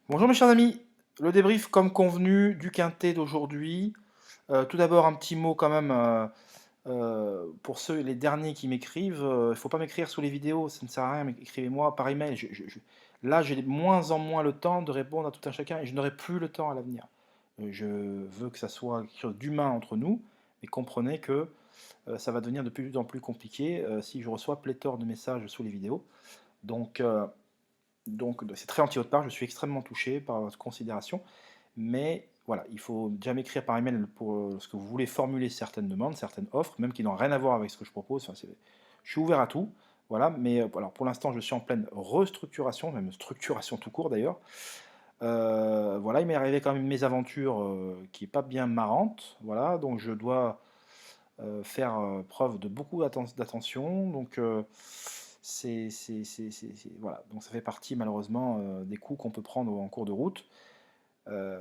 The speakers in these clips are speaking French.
Bonjour mes chers amis, le débrief comme convenu du quintet d'aujourd'hui. Tout d'abord un petit mot quand même pour ceux les derniers qui m'écrivent. Il ne faut pas m'écrire sous les vidéos, ça ne sert à rien, mais écrivez-moi par email. Là j'ai de moins en moins le temps de répondre à tout un chacun et je n'aurai plus le temps à l'avenir. Je veux que ça soit quelque chose d'humain entre nous, mais comprenez que ça va devenir de plus en plus compliqué si je reçois pléthore de messages sous les vidéos. Donc c'est très gentil de votre part, je suis extrêmement touché par votre considération, mais voilà, il faut déjà m'écrire par email pour ce que vous voulez formuler certaines demandes, certaines offres, même qui n'ont rien à voir avec ce que je propose. Enfin, je suis ouvert à tout, voilà, mais alors pour l'instant, je suis en pleine restructuration, même structuration tout court d'ailleurs. Voilà, il m'est arrivé quand même une mésaventure qui est pas bien marrante, voilà, donc je dois faire preuve de beaucoup d'attention. Donc, voilà. Donc ça fait partie malheureusement des coups qu'on peut prendre en cours de route. Euh,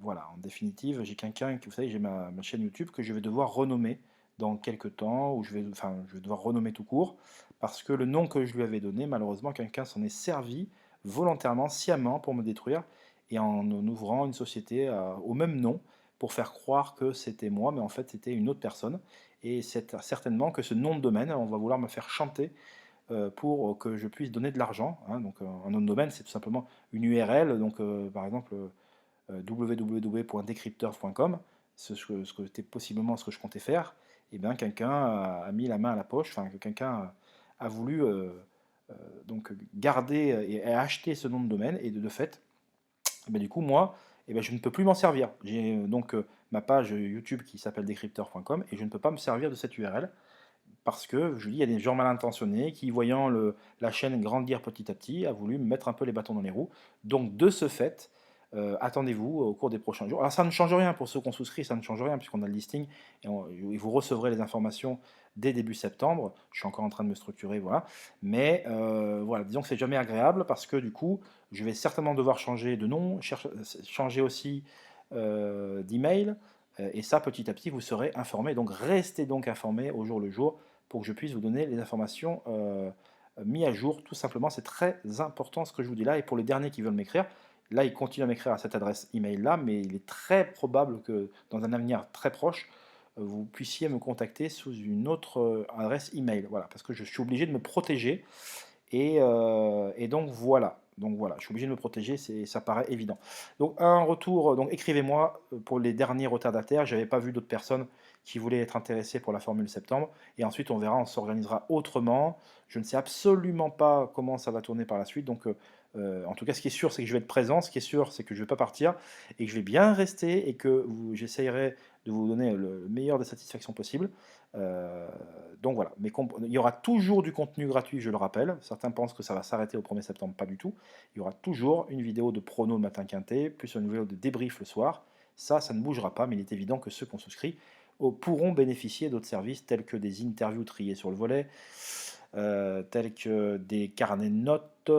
voilà, en définitive, j'ai quelqu'un, vous savez, j'ai ma chaîne YouTube que je vais devoir renommer dans quelques temps, ou enfin, je vais devoir renommer tout court, parce que le nom que je lui avais donné, malheureusement, quelqu'un s'en est servi volontairement, sciemment, pour me détruire, et en ouvrant une société au même nom, pour faire croire que c'était moi, mais en fait c'était une autre personne. Et c'est certainement que ce nom de domaine, on va vouloir me faire chanter pour que je puisse donner de l'argent, hein. Donc un nom de domaine, c'est tout simplement une URL, donc par exemple www.decryptors.com, ce que c'était possiblement ce que je comptais faire. Et bien quelqu'un a mis la main à la poche, enfin que quelqu'un a voulu donc garder et acheter ce nom de domaine, et de fait, et ben, du coup moi, et ben, je ne peux plus m'en servir. J'ai donc ma page YouTube qui s'appelle decryptor.com et je ne peux pas me servir de cette URL parce que je dis, il y a des gens mal intentionnés qui, voyant la chaîne grandir petit à petit, a voulu me mettre un peu les bâtons dans les roues. Donc de ce fait, attendez-vous au cours des prochains jours. Alors ça ne change rien pour ceux qui ont souscrit, ça ne change rien puisqu'on a le listing et vous recevrez les informations dès début septembre. Je suis encore en train de me structurer, voilà. Mais voilà, disons que c'est jamais agréable parce que du coup, je vais certainement devoir changer de nom, changer aussi d'email. Et ça, petit à petit, vous serez informé. Donc restez donc informé au jour le jour pour que je puisse vous donner les informations mises à jour. Tout simplement, c'est très important ce que je vous dis là. Et pour les derniers qui veulent m'écrire, là, ils continuent à m'écrire à cette adresse email là, mais il est très probable que dans un avenir très proche, vous puissiez me contacter sous une autre adresse email. Voilà, parce que je suis obligé de me protéger et donc voilà. Donc voilà, je suis obligé de me protéger, ça paraît évident. Donc un retour, donc écrivez-moi pour les derniers retardataires. J'avais pas vu d'autres personnes qui voulaient être intéressées pour la Formule septembre. Et ensuite on verra, on s'organisera autrement. Je ne sais absolument pas comment ça va tourner par la suite. Donc en tout cas, ce qui est sûr, c'est que je vais être présent. Ce qui est sûr, c'est que je ne vais pas partir et que je vais bien rester et que j'essayerai de vous donner le meilleur des satisfactions possibles. Euh, donc voilà, mais il y aura toujours du contenu gratuit, je le rappelle. Certains pensent que ça va s'arrêter au 1er septembre, pas du tout. Il y aura toujours une vidéo de prono le matin quintet, plus une vidéo de débrief le soir. Ça ne bougera pas, mais il est évident que ceux qui ont souscrit pourront bénéficier d'autres services tels que des interviews triées sur le volet, tels que des carnets de notes,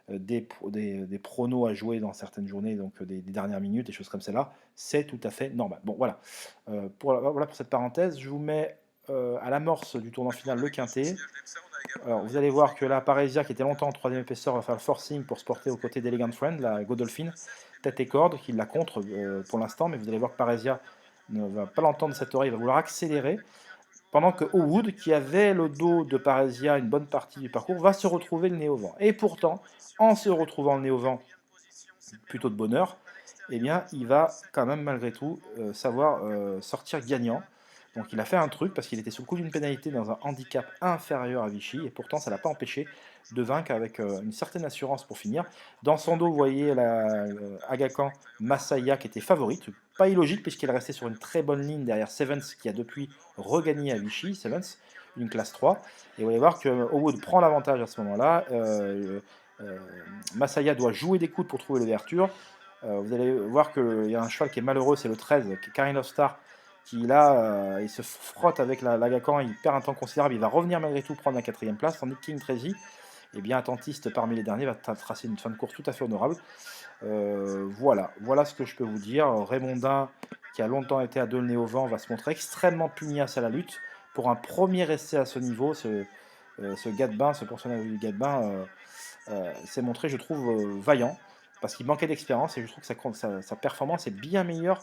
des pronos à jouer dans certaines journées, donc des dernières minutes, des choses comme cela. C'est tout à fait normal. Bon, voilà. Voilà pour cette parenthèse. Je vous mets à l'amorce du tournant final le quintet. Alors, vous allez voir que là, Parésia, qui était longtemps en troisième épaisseur, va faire le forcing pour se porter aux côtés d'Elegant Friend, la Godolphin, tête et corde, qui la contre pour l'instant, mais vous allez voir que Parésia ne va pas l'entendre de cette oreille, il va vouloir accélérer, pendant que Howwood, qui avait le dos de Parésia une bonne partie du parcours, va se retrouver le nez au vent. Et pourtant, en se retrouvant le nez au vent, plutôt de bonheur, eh bien, il va quand même malgré tout savoir sortir gagnant. Donc il a fait un truc parce qu'il était sous le coup d'une pénalité dans un handicap inférieur à Vichy, et pourtant ça ne l'a pas empêché de vaincre avec une certaine assurance pour finir. Dans son dos, vous voyez la Agakan Masaya qui était favorite, pas illogique puisqu'il est resté sur une très bonne ligne derrière Sevens qui a depuis regagné à Vichy, Sevens, une classe 3. Et vous allez voir que Howwood prend l'avantage à ce moment-là. Euh, Masaya doit jouer des coudes pour trouver l'ouverture. Vous allez voir qu'il y a un cheval qui est malheureux, c'est le 13, Karin of Star, qui là, il se frotte avec l'Agacan, il perd un temps considérable, il va revenir malgré tout prendre la quatrième place, tandis que King Tracy, eh bien attentiste parmi les derniers, va tracer une fin de course tout à fait honorable. Voilà ce que je peux vous dire. Raymondin, qui a longtemps été à deux le nez au vent, va se montrer extrêmement pugnace à la lutte. Pour un premier essai à ce niveau, ce Gadebin, ce personnage du Gadebin, s'est montré, je trouve, vaillant. parce qu'il manquait d'expérience et je trouve que sa performance est bien meilleure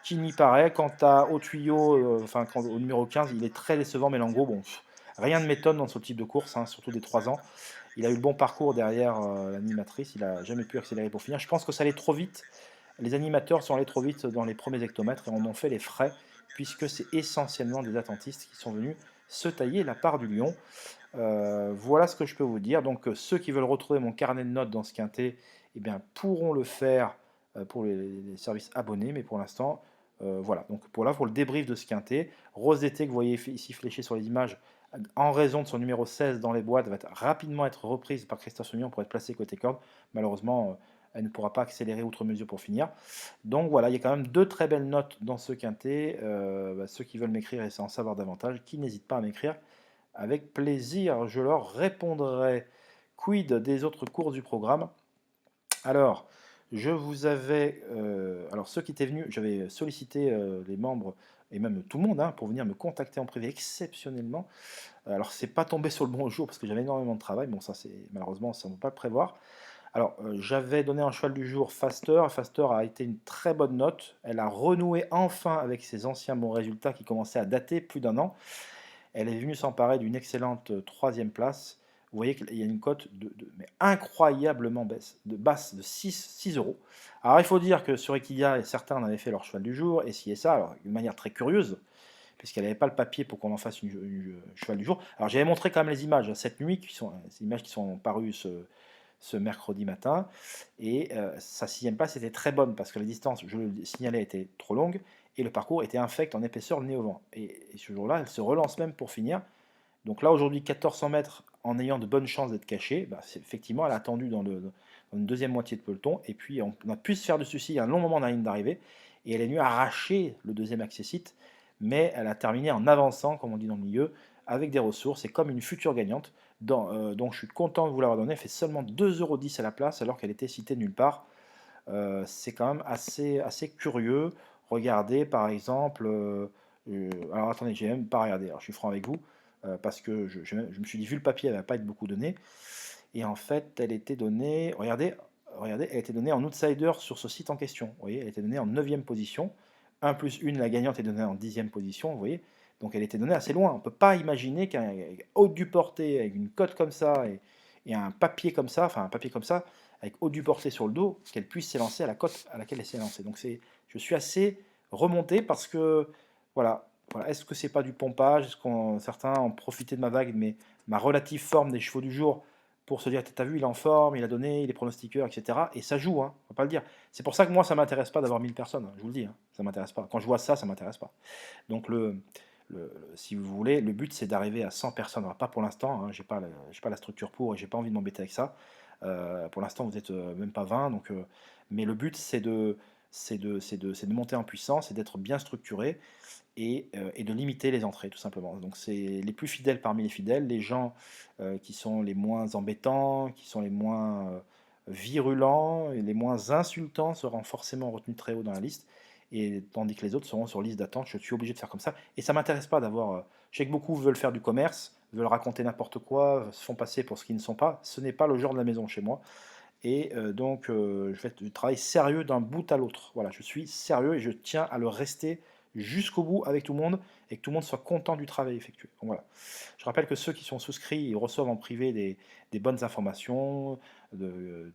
qu'il n'y paraît. Quant à au tuyau, enfin au numéro 15, il est très décevant Mélango. Bon, rien ne m'étonne dans ce type de course, hein, surtout des 3 ans. Il a eu le bon parcours derrière l'animatrice, il n'a jamais pu accélérer pour finir. Je pense que ça allait trop vite. Les animateurs sont allés trop vite dans les premiers hectomètres et en ont fait les frais, puisque c'est essentiellement des attentistes qui sont venus se tailler la part du lion. Voilà ce que je peux vous dire. Donc ceux qui veulent retrouver mon carnet de notes dans ce quintet, eh bien, pourront le faire pour les services abonnés, mais pour l'instant, voilà. Donc pour le débrief de ce quintet, Rose d'été que vous voyez ici fléché sur les images, en raison de son numéro 16 dans les boîtes, va rapidement être reprise par Christophe Soumillon pour être placée côté corde. Malheureusement, elle ne pourra pas accélérer outre mesure pour finir. Donc voilà, il y a quand même 2 très belles notes dans ce quintet. Ceux qui veulent m'écrire et en savoir davantage, qui n'hésitent pas à m'écrire. Avec plaisir, je leur répondrai. Quid des autres courses du programme? Alors, je vous avais, alors ceux qui étaient venus, j'avais sollicité les membres et même tout le monde pour venir me contacter en privé exceptionnellement. Alors, c'est pas tombé sur le bon jour parce que j'avais énormément de travail. Bon, ça, c'est malheureusement, ça ne peut pas le prévoir. Alors, j'avais donné un cheval du jour, Faster. Faster a été une très bonne note. Elle a renoué enfin avec ses anciens bons résultats qui commençaient à dater plus d'un an. Elle est venue s'emparer d'une excellente troisième place. Vous voyez qu'il y a une cote mais incroyablement basse de 6 euros. Alors il faut dire que sur Equidia, certains en avaient fait leur cheval du jour, et ci et ça, alors, d'une manière très curieuse, puisqu'elle n'avait pas le papier pour qu'on en fasse une cheval du jour. Alors j'avais montré quand même les images cette nuit, ces images qui sont parues ce mercredi matin, et sa sixième place était très bonne, parce que la distance, je le signalais, était trop longue, et le parcours était infect en épaisseur le nez au vent. Et ce jour-là, elle se relance même pour finir. Donc là, aujourd'hui, 1400 mètres en ayant de bonnes chances d'être cachée, effectivement, elle a attendu dans une deuxième moitié de peloton, et puis on a pu se faire de soucis un long moment dans la ligne d'arrivée, et elle est venue arracher le deuxième accessite, mais elle a terminé en avançant, comme on dit dans le milieu, avec des ressources, et comme une future gagnante. Donc je suis content de vous l'avoir donné, elle fait seulement 2,10 € à la place, alors qu'elle était citée nulle part. C'est quand même assez curieux. Regardez par exemple, alors attendez, j'ai même pas regardé, alors je suis franc avec vous, parce que je me suis dit, vu le papier, elle ne va pas être beaucoup donnée. Et en fait, elle était donnée, regardez, elle était donnée en outsider sur ce site en question. Vous voyez, elle était donnée en 9e position. 1 plus 1, la gagnante est donnée en 10e position, vous voyez. Donc elle était donnée assez loin. On ne peut pas imaginer qu'un haut du porté, avec une cote comme ça, et un papier comme ça, enfin un papier comme ça, avec haut du porté sur le dos, qu'elle puisse s'élancer à la cote à laquelle elle s'est lancée. Donc je suis assez remonté parce que, voilà, est-ce que c'est pas du pompage? Est-ce que certains ont profité de ma vague, mais ma relative forme des chevaux du jour pour se dire, t'as vu, il est en forme, il a donné, il est pronostiqueur, etc. Et ça joue, hein, on va pas le dire. C'est pour ça que moi, ça m'intéresse pas d'avoir 1000 personnes, je vous le dis, hein, ça m'intéresse pas. Quand je vois ça, ça m'intéresse pas. Donc si vous voulez, le but c'est d'arriver à 100 personnes. Alors, pas pour l'instant, hein, j'ai pas la structure pour et j'ai pas envie de m'embêter avec ça. Pour l'instant, vous êtes même pas 20, donc, mais le but c'est de monter en puissance et d'être bien structuré et de limiter les entrées, tout simplement. Donc c'est les plus fidèles parmi les fidèles, les gens qui sont les moins embêtants, qui sont les moins virulents et les moins insultants seront forcément retenus très haut dans la liste, et tandis que les autres seront sur liste d'attente. Je suis obligé de faire comme ça, et ça m'intéresse pas d'avoir. Je sais que beaucoup veulent faire du commerce, veulent raconter n'importe quoi, se font passer pour ce qu'ils ne sont pas. Ce n'est pas le genre de la maison chez moi. Et donc, je fais du travail sérieux d'un bout à l'autre. Voilà, je suis sérieux et je tiens à le rester jusqu'au bout avec tout le monde et que tout le monde soit content du travail effectué. Donc voilà. Je rappelle que ceux qui sont souscrits, ils reçoivent en privé des bonnes informations,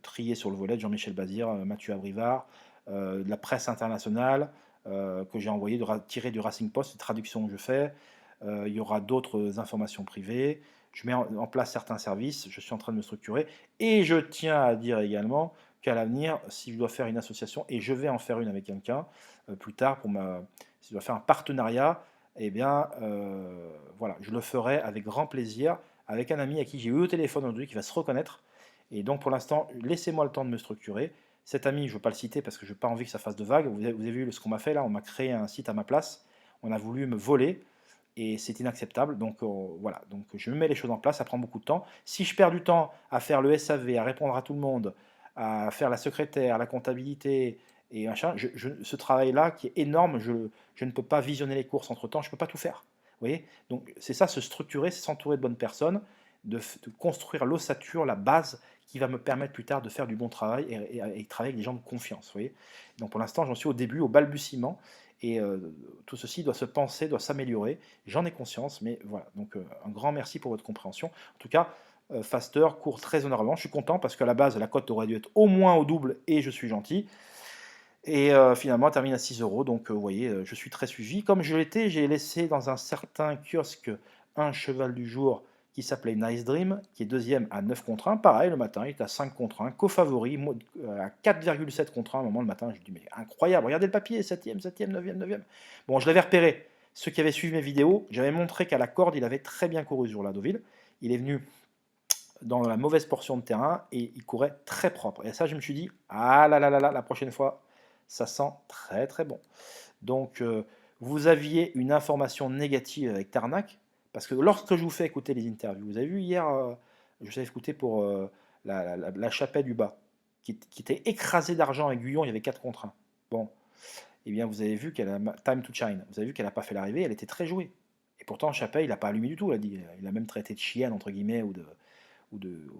triées sur le volet de Jean-Michel Bazir, Mathieu Abrivard, de la presse internationale que j'ai envoyé, tiré du Racing Post, une traduction que je fais. Il y aura d'autres informations privées. Je mets en place certains services, je suis en train de me structurer. Et je tiens à dire également qu'à l'avenir, si je dois faire une association, et je vais en faire une avec quelqu'un plus tard, si je dois faire un partenariat, eh bien, voilà, je le ferai avec grand plaisir, avec un ami à qui j'ai eu au téléphone aujourd'hui, qui va se reconnaître. Et donc, pour l'instant, laissez-moi le temps de me structurer. Cet ami, je ne veux pas le citer parce que je n'ai pas envie que ça fasse de vagues. Vous avez vu ce qu'on m'a fait là, on m'a créé un site à ma place, on a voulu me voler et c'est inacceptable. Donc voilà, donc je mets les choses en place, ça prend beaucoup de temps. Si je perds du temps à faire le SAV, à répondre à tout le monde, à faire la secrétaire, la comptabilité et machin, ce travail-là qui est énorme, je ne peux pas visionner les courses entre temps, je ne peux pas tout faire. Vous voyez, donc c'est ça, se structurer, c'est s'entourer de bonnes personnes, de construire l'ossature, la base qui va me permettre plus tard de faire du bon travail et travailler avec des gens de confiance. Vous voyez, donc pour l'instant, j'en suis au début, au balbutiement, et tout ceci doit se penser, doit s'améliorer. J'en ai conscience, mais voilà. Donc un grand merci pour votre compréhension. En tout cas, Faster court très honorablement. Je suis content parce qu'à la base, la cote aurait dû être au moins au double et je suis gentil. Et finalement, elle termine à 6 euros. Donc, vous voyez, je suis très suivi. Comme je l'étais, j'ai laissé dans un certain kiosque un cheval du jour qui s'appelait Nice Dream, qui est deuxième à 9 contre 1. Pareil, le matin, il est à 5 contre 1. Co-favori, à 4,7 contre 1 à un moment le matin. Je dis, mais incroyable, regardez le papier, 7e, 7e, 9e, 9e. Bon, je l'avais repéré. Ceux qui avaient suivi mes vidéos, j'avais montré qu'à la corde, il avait très bien couru sur la Deauville. Il est venu dans la mauvaise portion de terrain et il courait très propre. Et ça, je me suis dit, ah là là là là, la prochaine fois, ça sent très très bon. Donc, vous aviez une information négative avec Tarnac, parce que lorsque je vous fais écouter les interviews, vous avez vu hier, je vous ai écouté pour la Chapelle du Bas, qui était écrasée d'argent à Guyon, il y avait 4 contre 1. Bon, eh bien, vous avez vu qu'elle a Time to Shine, vous avez vu qu'elle n'a pas fait l'arrivée, elle était très jouée. Et pourtant, Chapelle, il n'a pas allumé du tout, il a même traité de chienne, entre guillemets,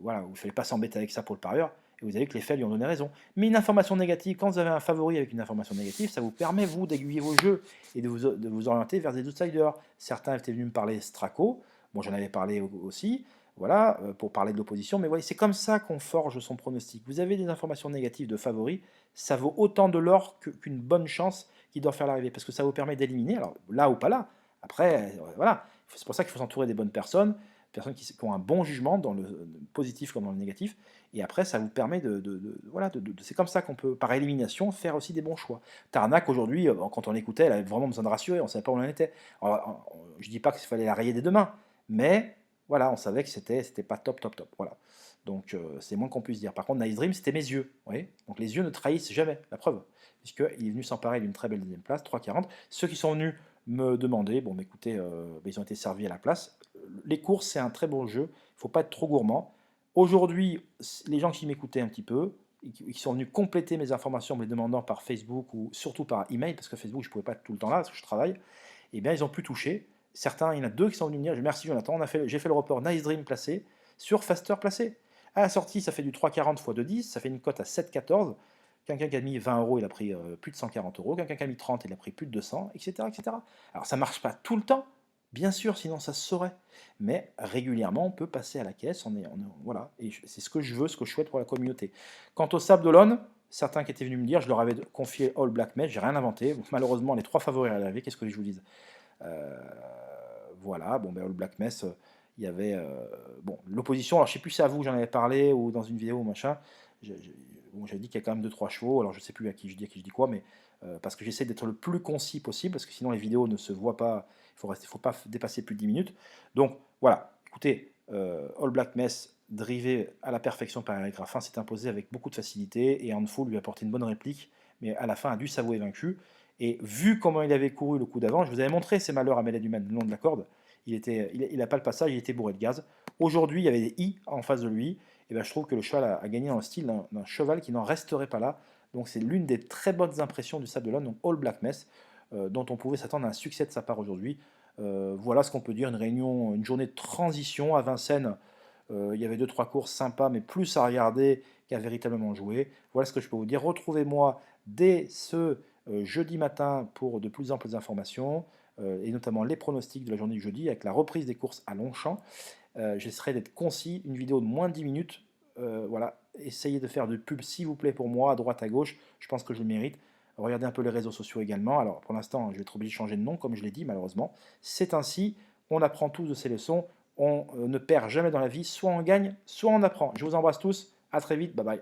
voilà, il ne fallait pas s'embêter avec ça pour le parieur. Et vous avez que les faits lui ont donné raison. Mais une information négative, quand vous avez un favori avec une information négative, ça vous permet, vous, d'aiguiller vos jeux et de vous orienter vers des outsiders. Certains étaient venus me parler Straco, bon, j'en avais parlé aussi, voilà, pour parler de l'opposition, mais voyez, c'est comme ça qu'on forge son pronostic. Vous avez des informations négatives de favoris, ça vaut autant de l'or qu'une bonne chance qui doit faire l'arrivée, parce que ça vous permet d'éliminer, alors là ou pas là. Après, voilà, c'est pour ça qu'il faut s'entourer des bonnes personnes qui ont un bon jugement dans le positif comme dans le négatif, et après ça vous permet voilà, c'est comme ça qu'on peut, par élimination, faire aussi des bons choix. Tarnac, aujourd'hui, quand on l'écoutait, elle avait vraiment besoin de rassurer, on ne savait pas où on en était. Alors, je ne dis pas qu'il fallait la rayer des deux mains, mais voilà, on savait que c'était pas top, top, top. Voilà. Donc c'est moins qu'on puisse dire. Par contre, Nice Dream, c'était mes yeux. Vous voyez, donc les yeux ne trahissent jamais, la preuve, puisqu'il est venu s'emparer d'une très belle deuxième place, 3,40. Ceux qui sont venus me demander, bon, écoutez, ils ont été servis à la place. Les courses, c'est un très bon jeu, il ne faut pas être trop gourmand. Aujourd'hui, les gens qui m'écoutaient un petit peu, qui sont venus compléter mes informations, me les demandant par Facebook ou surtout par email, parce que Facebook, je ne pouvais pas être tout le temps là, parce que je travaille, eh bien, ils ont pu toucher. Certains, il y en a deux qui sont venus me dire, merci Jonathan, j'ai fait le report Nice Dream placé sur Faster placé. À la sortie, ça fait du 3,40 x 2,10, ça fait une cote à 7,14. Quelqu'un qui a mis 20 euros, il a pris plus de 140 euros. Quelqu'un qui a mis 30, il a pris plus de 200, etc. etc. Alors ça ne marche pas tout le temps, bien sûr, sinon ça se saurait. Mais régulièrement, on peut passer à la caisse. Voilà, et c'est ce que je veux, ce que je souhaite pour la communauté. Quant au Sable d'Olonne, certains qui étaient venus me dire, je leur avais confié All Black Mess, j'ai rien inventé. Bon, malheureusement, les 3 favoris à l'arrivée, qu'est-ce que je vous dise? Voilà, bon, ben All Black Mess, il y avait bon, l'opposition, alors je sais plus si c'est à vous j'en avais parlé ou dans une vidéo ou machin. Bon, j'avais dit qu'il y a quand même 2-3 chevaux, alors je sais plus à qui je dis quoi, mais parce que j'essaie d'être le plus concis possible, parce que sinon les vidéos ne se voient pas, faut pas dépasser plus de 10 minutes. Donc voilà, écoutez, All Black Mess, drivé à la perfection par Eric Raffin, s'est imposé avec beaucoup de facilité, et Handful lui a apporté une bonne réplique, mais à la fin a dû s'avouer vaincu. Et vu comment il avait couru le coup d'avant, je vous avais montré ses malheurs à Mélène Duman le long de la corde, il n'a pas le passage, il était bourré de gaz. Aujourd'hui, il y avait des i en face de lui, et ben, je trouve que le cheval a gagné dans le style d'un cheval qui n'en resterait pas là. Donc c'est l'une des très bonnes impressions du Sable d'Olonne, donc All Black Mess, dont on pouvait s'attendre à un succès de sa part aujourd'hui. Voilà ce qu'on peut dire, une journée de transition à Vincennes. Il y avait 2-3 courses sympas, mais plus à regarder qu'à véritablement jouer. Voilà ce que je peux vous dire. Retrouvez-moi dès ce jeudi matin pour de plus amples informations, et notamment les pronostics de la journée du jeudi, avec la reprise des courses à Longchamp. J'essaierai d'être concis, une vidéo de moins de 10 minutes. Voilà, essayez de faire de pub s'il vous plaît pour moi, à droite, à gauche, je pense que je le mérite. Regardez un peu les réseaux sociaux également. Alors pour l'instant, je vais être obligé de changer de nom, comme je l'ai dit, malheureusement. C'est ainsi, on apprend tous de ces leçons, on ne perd jamais dans la vie, soit on gagne, soit on apprend. Je vous embrasse tous, à très vite, bye bye.